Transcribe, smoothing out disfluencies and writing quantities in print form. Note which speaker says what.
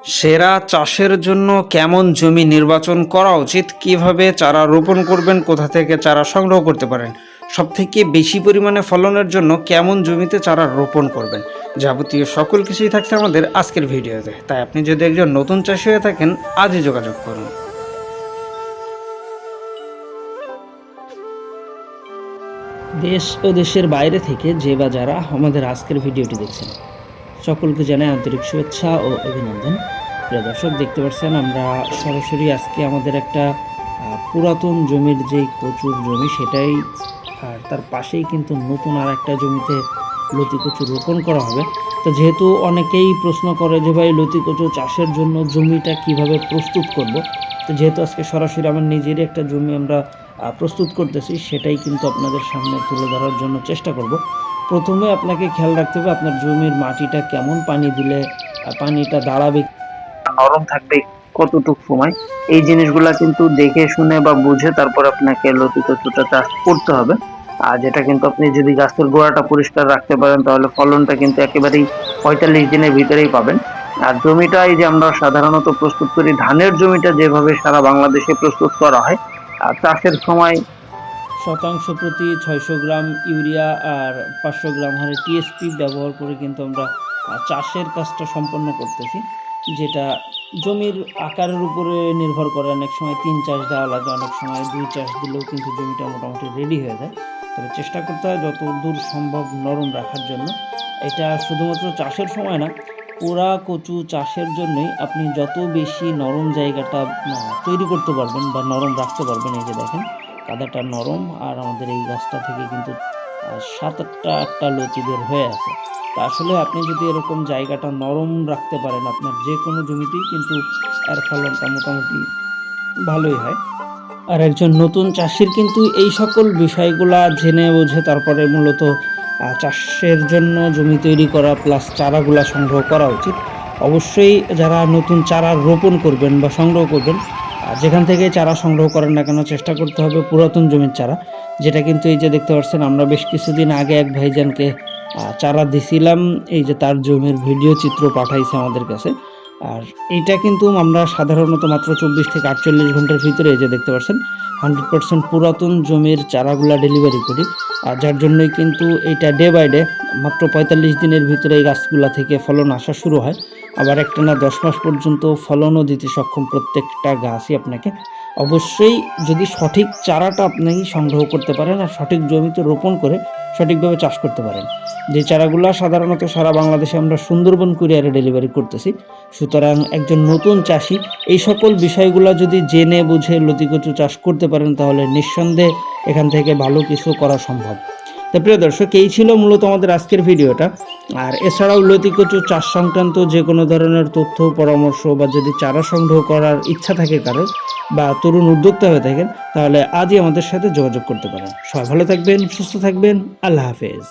Speaker 1: সেরা চাষের জন্য কেমন জমি নির্বাচন করা উচিত, কিভাবে চারা রোপণ করবেন, কোথা থেকে চারা সংগ্রহ করতে পারেন, সবথেকে বেশি পরিমাণে ফলনের জন্য কেমন জমিতে চারা রোপণ করবেন, যাবতীয় সকল কিছুই থাকছে আমাদের আজকের ভিডিওতে। তাই আপনি যদি একজন নতুন চাষি হয়ে থাকেন, আজই যোগাযোগ করুন।
Speaker 2: দেশ ও দেশের বাইরে থেকে যে বা যারা আমাদের আজকের ভিডিওটি দেখছেন, সকলকে জানাই আন্তরিক শুভেচ্ছা ও অভিনন্দন। প্রিয় দর্শক, দেখতে পাচ্ছেন আমরা সরাসরি আজকে আমাদের একটা পুরাতন জমির যেই কচুর জমি সেটাই, আর তার পাশেই কিন্তু নতুন আর একটা জমিতে লতি কচু রোপণ করা হবে। তো যেহেতু অনেকেই প্রশ্ন করে যে ভাই লতি কচু চাষের জন্য জমিটা কিভাবে প্রস্তুত করব, তো যেহেতু আজকে সরাসরি আমার নিজেরই একটা জমি আমরা প্রস্তুত করতেছি, সেটাই কিন্তু আপনাদের সামনে তুলে ধরার জন্য চেষ্টা করব। প্রথমে আপনাকে খেয়াল রাখতে হবে আপনার জমির মাটিটা কেমন, পানি দিলে পানিটা দাঁড়াবে, নরম থাকবে কতটুক সময়, এই জিনিসগুলা কিন্তু দেখে শুনে বা বুঝে তারপর আপনাকে লতি কচুটা চাষ করতে হবে। আর যেটা কিন্তু আপনি যদি গাছের গোড়াটা পরিষ্কার রাখতে পারেন তাহলে ফলনটা কিন্তু একেবারেই 45 দিনের ভিতরেই পাবেন। আর জমিটা এই যে আমরা সাধারণত প্রস্তুত করি, ধানের জমিটা যেভাবে সারা বাংলাদেশে প্রস্তুত করা হয়, আর চাষের সময় শতাংশ প্রতি 600 গ্রাম ইউরিয়া আর 500 গ্রাম হারে টিএসপি ব্যবহার করে কিন্তু আমরা চাষের কাজটা সম্পন্ন করতেছি, যেটা জমির আকারের উপরে নির্ভর করে। অনেক সময় 3 চাষ দেওয়া লাগে, অনেক সময় 2 চাষ দিলেও কিন্তু জমিটা মোটামুটি রেডি হয়ে যায়। তবে চেষ্টা করতে হয় যত দূর সম্ভব নরম রাখার জন্য। এটা শুধুমাত্র চাষের সময় না, পোড়া কচু চাষের জন্যই আপনি যত বেশি নরম জায়গাটা তৈরি করতে পারবেন বা নরম রাখতে পারবেন। এই যে দেখেন কাদাটা নরম, আর আমাদের এই গাছটা থেকে কিন্তু 7-8টা লতি বের হয়ে আছে। তা আসলে আপনি যদি এরকম জায়গাটা নরম রাখতে পারেন আপনার যে কোনো জমিতেই কিন্তু এর ফলনটা মোটামুটি ভালোই হয়। আর একজন নতুন চাষির কিন্তু এই সকল বিষয়গুলা জেনে বুঝে তারপরে মূলত চাষের জন্য জমি তৈরি করা প্লাস চারাগুলা সংগ্রহ করা উচিত। অবশ্যই যারা নতুন চারা রোপণ করবেন বা সংগ্রহ করবেন, যেখান থেকে চারা সংগ্রহ করেন না কেন, চেষ্টা করতে হবে পুরাতন জমির চারা। যেটা কিন্তু এই যে দেখতে পাচ্ছেন আমরা বেশ কিছুদিন আগে এক ভাইজানকে চারা দিছিলাম, এই যে তার জমির ভিডিও চিত্র পাঠাইছে আমাদের কাছে। আর এইটা কিন্তু আমরা সাধারণত মাত্র 24 থেকে 48 ঘন্টার ভিতরে, এই যে দেখতে পাচ্ছেন 100% পুরাতন জমির চারাগুলা ডেলিভারি করি। আর যার জন্যই কিন্তু এইটা ডে বাই ডে মাত্র 45 দিনের ভিতরে এই গাছগুলা থেকে ফলন আসা শুরু হয়। আবার একটানা 10 মাস পর্যন্ত ফলনও দিতে সক্ষম প্রত্যেকটা গাছই আপনাকে। অবশ্যই যদি সঠিক চারাটা আপনি সংগ্রহ করতে পারেন আর সঠিক জমিতে রোপণ করে সঠিকভাবে চাষ করতে পারেন। যে চারাগুলো সাধারণত সারা বাংলাদেশে আমরা সুন্দরবন কুরিয়ারে ডেলিভারি করতেছি। সুতরাং একজন নতুন চাষি এই সকল বিষয়গুলো যদি জেনে বুঝে লতি কচু চাষ করতে পারেন তাহলে নিঃসন্দেহে এখান থেকে ভালো কিছু করা সম্ভব। তো প্রিয় দর্শক, এই ছিল মূলত আমাদের আজকের ভিডিওটা। আর এছাড়াও লতি কচু চাষ সংক্রান্ত যে কোনো ধরনের তথ্য পরামর্শ বা যদি চারা সংগ্রহ করার ইচ্ছা থাকে কারোর বা তরুণ উদ্যোক্তা হয়ে থাকেন, তাহলে আজই আমাদের সাথে যোগাযোগ করতে পারেন। সবাই ভালো থাকবেন, সুস্থ থাকবেন, আল্লাহ হাফেজ।